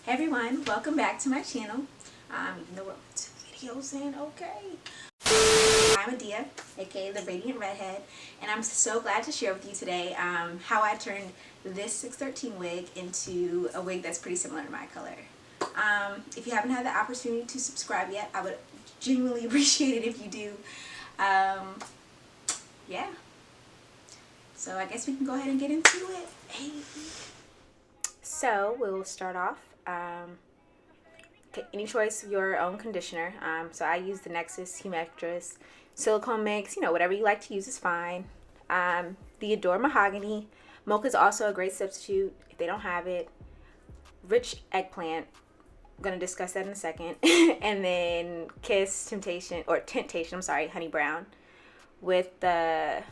Hey everyone, welcome back to my channel. Even though we're 2 videos in, okay. I'm Adia, aka the Radiant Redhead, and I'm so glad to share with you today how I turned this 613 wig into a wig that's pretty similar to my color. If you haven't had the opportunity to subscribe yet, I would genuinely appreciate it if you do. Yeah. So I guess we can go ahead and get into it. Hey. So we'll start off. Take any choice of your own conditioner. So I use the Nexus Humectress silicone mix. You know, whatever you like to use is fine. The Adore Mahogany. Mocha is also a great substitute if they don't have it. Rich Eggplant. I'm gonna discuss that in a second. And then Temptation, I'm sorry, Honey Brown with the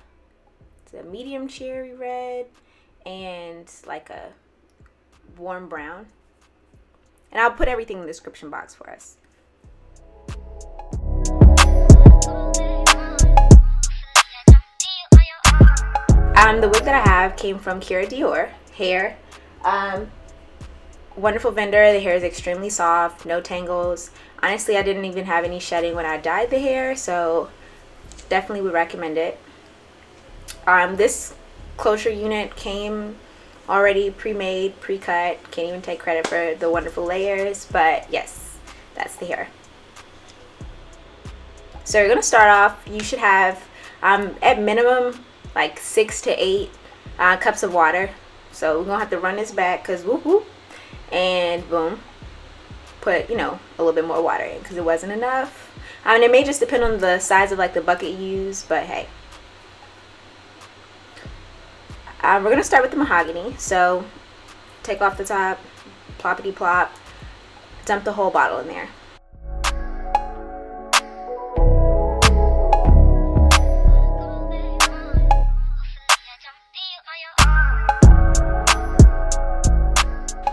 medium cherry red and like a warm brown. And I'll put everything in the description box for us. The wig that I have came from Kira Dior Hair. Wonderful vendor. The hair is extremely soft, no tangles. Honestly, I didn't even have any shedding when I dyed the hair, so definitely would recommend it. This closure unit came already pre-made, pre-cut. Can't even take credit for the wonderful layers, but yes, that's the hair. So you're gonna start off, you should have at minimum like 6 to 8 cups of water. So we're gonna have to run this back because whoop whoop, and boom, put, you know, a little bit more water in because it wasn't enough. And it may just depend on the size of like the bucket you use, but hey. We're going to start with the Mahogany. So take off the top, ploppity plop, dump the whole bottle in there.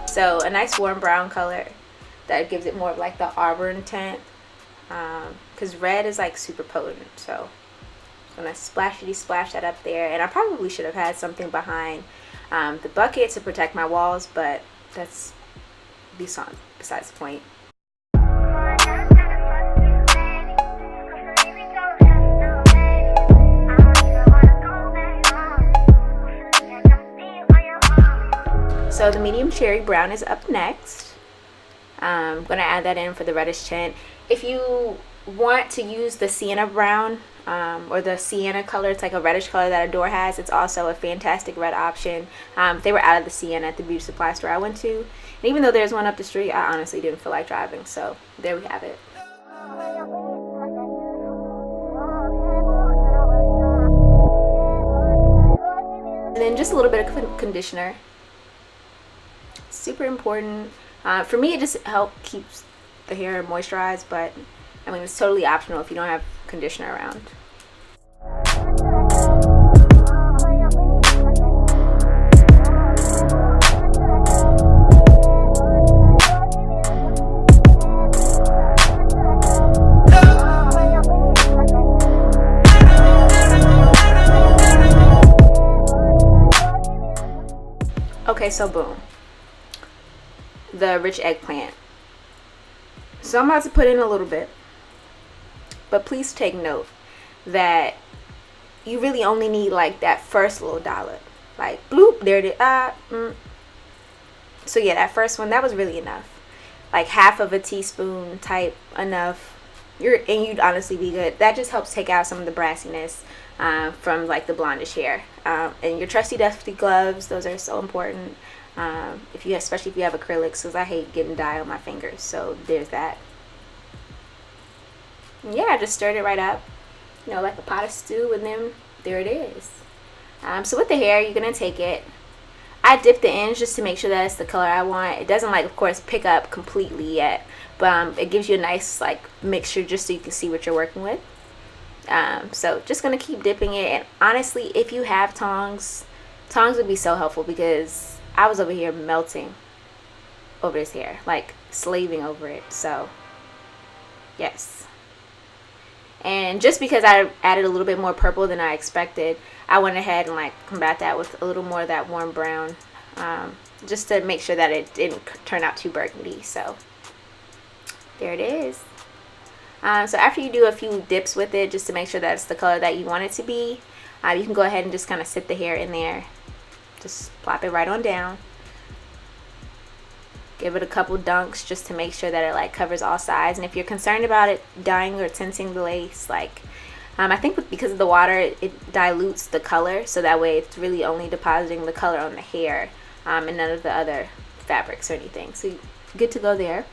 So a nice warm brown color that gives it more of like the Auburn tint, because red is like super potent. So I'm gonna splash that up there, and I probably should have had something behind the bucket to protect my walls, but that's besides the point. So the medium cherry brown is up next. I'm gonna add that in for the reddish tint. If you want to use the Sienna brown, or the Sienna color, it's like a reddish color that Adore has, it's also a fantastic red option. They were out of the Sienna at the beauty supply store I went to, and even though there's one up the street, I honestly didn't feel like driving, so there we have it. And then just a little bit of conditioner, super important. For me, it just helps keeps the hair moisturized, but I mean, it's totally optional if you don't have conditioner around. Okay, so boom, the Rich Eggplant. So I'm about to put in a little bit, but please take note that you really only need like that first little dollop, like bloop, there it is. So yeah, that first one, that was really enough, like half of a teaspoon type enough. You'd honestly be good. That just helps take out some of the brassiness from like the blondish hair. And your trusty dusty gloves, those are so important, especially if you have acrylics, because I hate getting dye on my fingers. So there's that. Yeah, I just stirred it right up, you know, like a pot of stew, and then there it is. So with the hair, you're gonna take it. I dip the ends just to make sure that it's the color I want. It doesn't, like, of course, pick up completely yet, but it gives you a nice like mixture just so you can see what you're working with. So just gonna keep dipping it, and honestly, if you have tongs would be so helpful, because I was over here melting over this hair, like slaving over it. So yes. And just because I added a little bit more purple than I expected, I went ahead and like combat that with a little more of that warm brown. just to make sure that it didn't turn out too burgundy. So there it is. So after you do a few dips with it, just to make sure that it's the color that you want it to be, you can go ahead and just kind of sit the hair in there. Just plop it right on down. Give it a couple dunks just to make sure that it like covers all sides. And if you're concerned about it dyeing or tinting the lace, like I think because of the water, it dilutes the color, so that way it's really only depositing the color on the hair and none of the other fabrics or anything. So you're good to go there.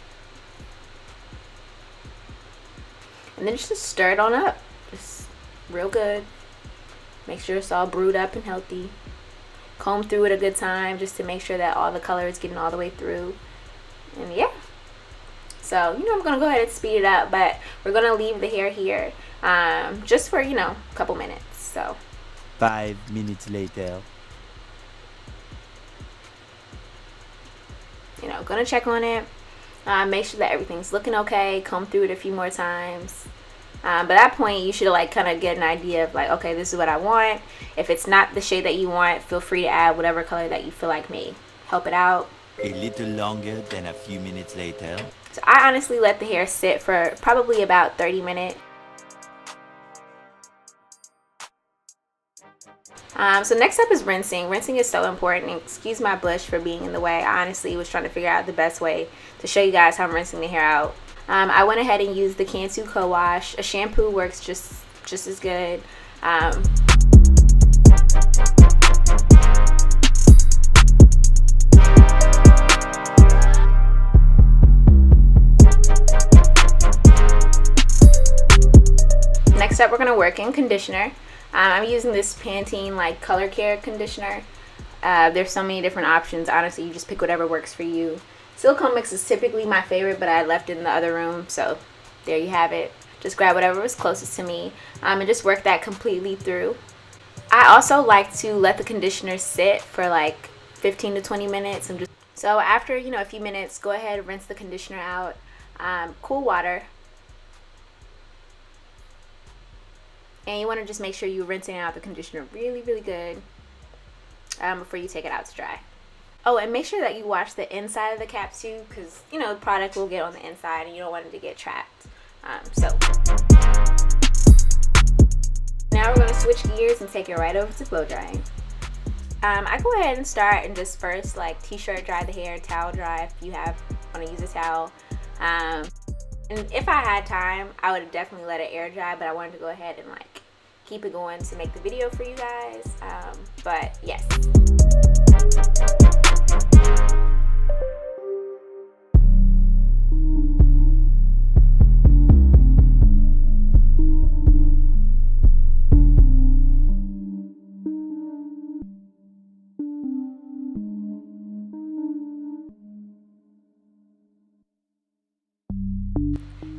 And then just stir it on up, just real good. Make sure it's all brewed up and healthy. Comb through it a good time just to make sure that all the color is getting all the way through. And yeah, so I'm gonna go ahead and speed it up, but we're gonna leave the hair here just for a couple minutes. So 5 minutes later. Gonna check on it, make sure that everything's looking okay, comb through it a few more times. By that point, you should like kind of get an idea of like, okay, this is what I want. If it's not the shade that you want, feel free to add whatever color that you feel like may help it out. A little longer than a few minutes later. So I honestly let the hair sit for probably about 30 minutes. So next up is rinsing. Rinsing is so important, and excuse my bush for being in the way. I honestly was trying to figure out the best way to show you guys how I'm rinsing the hair out. I went ahead and used the Cantu co-wash. A shampoo works just as good. Next up, we're going to work in conditioner. I'm using this Pantene like color care conditioner. There's so many different options. Honestly, you just pick whatever works for you. Silicone mix is typically my favorite, but I left it in the other room, so there you have it. Just grab whatever was closest to me and just work that completely through. I also like to let the conditioner sit for like 15 to 20 minutes. So after a few minutes, go ahead and rinse the conditioner out. Cool water. And you want to just make sure you're rinsing out the conditioner really good before you take it out to dry. Oh, and make sure that you wash the inside of the cap too, because the product will get on the inside and you don't want it to get trapped. So now we're going to switch gears and take it right over to blow drying. I go ahead and start and just first like t-shirt dry the hair, towel dry if you want to use a towel. And if I had time, I would have definitely let it air dry, but I wanted to go ahead and like keep it going to make the video for you guys. But yes.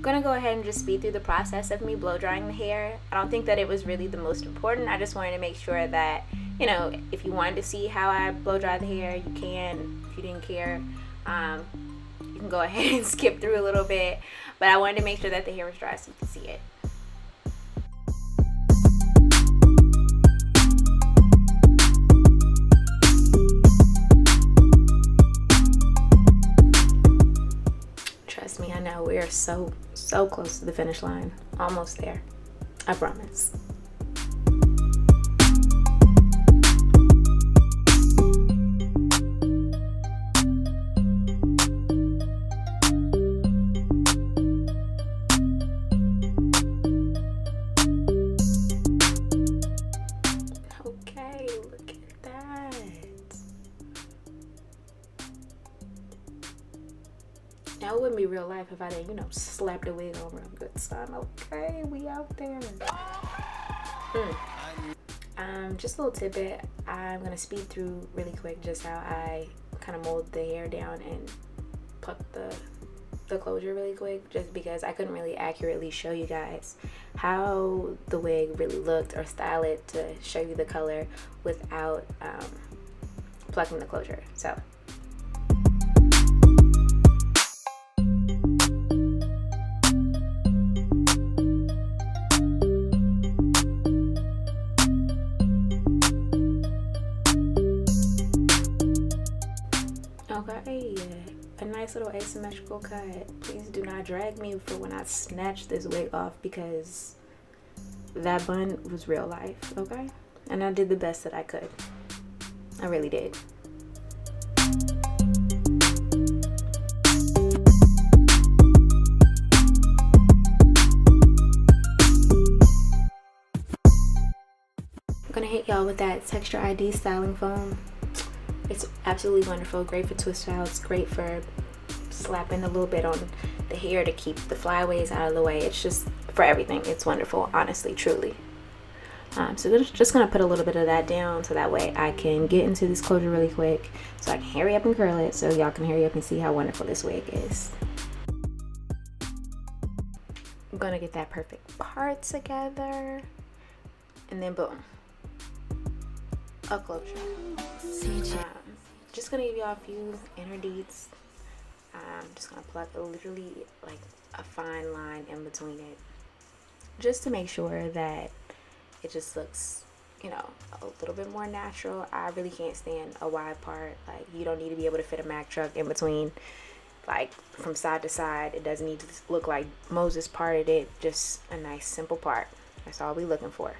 Gonna go ahead and just speed through the process of me blow drying the hair. I don't think that it was really the most important. I just wanted to make sure that if you wanted to see how I blow dry the hair, you can. If you didn't care, you can go ahead and skip through a little bit, but I wanted to make sure that the hair was dry so you can see it. Trust me, I know we are so close to the finish line. Almost there. I promise. Okay, look at that. Now it wouldn't be real life if I didn't, slap the wig on real good, son. Okay, we out there. Just a little tidbit. I'm gonna speed through really quick just how I kind of mold the hair down and pluck the closure really quick, just because I couldn't really accurately show you guys how the wig really looked or style it to show you the color without plucking the closure. So nice little asymmetrical cut. Please do not drag me for when I snatch this wig off, because that bun was real life, okay? And I did the best that I could. I really did. I'm gonna hit y'all with that Texture ID styling foam. It's absolutely wonderful. Great for twist outs, great for slapping a little bit on the hair to keep the flyaways out of the way. It's just for everything. It's wonderful, honestly, truly. So just gonna put a little bit of that down so that way I can get into this closure really quick, so I can hurry up and curl it, so y'all can hurry up and see how wonderful this wig is. I'm gonna get that perfect part together, and then boom, a closure. Just gonna give y'all a few inner deets. I'm just gonna pluck literally like a fine line in between it, just to make sure that it just looks, you know, a little bit more natural. I really can't stand a wide part. Like, you don't need to be able to fit a Mack truck in between, like from side to side. It doesn't need to look like Moses parted it. Just a nice simple part. That's all we looking for.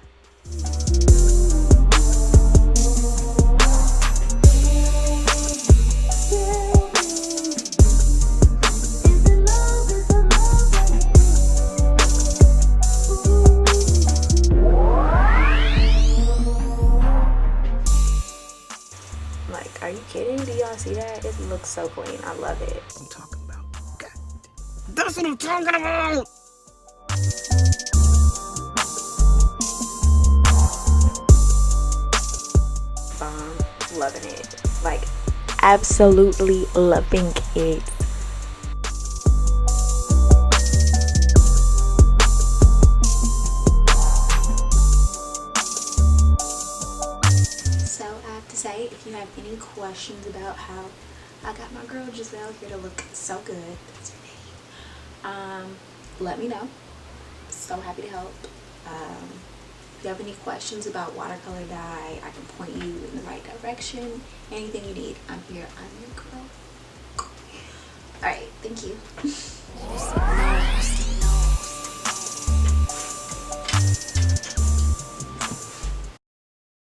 Are you kidding? Do y'all see that? It looks so clean. I love it. I'm talking about. God. That's what I'm talking about! Bomb. Loving it. Like, absolutely loving it. If you have any questions about how I got my girl Giselle here to look so good, that's her name, let me know. So happy to help. If you have any questions about watercolor dye, I can point you in the right direction. Anything you need, I'm here. I'm your girl. Alright, thank you.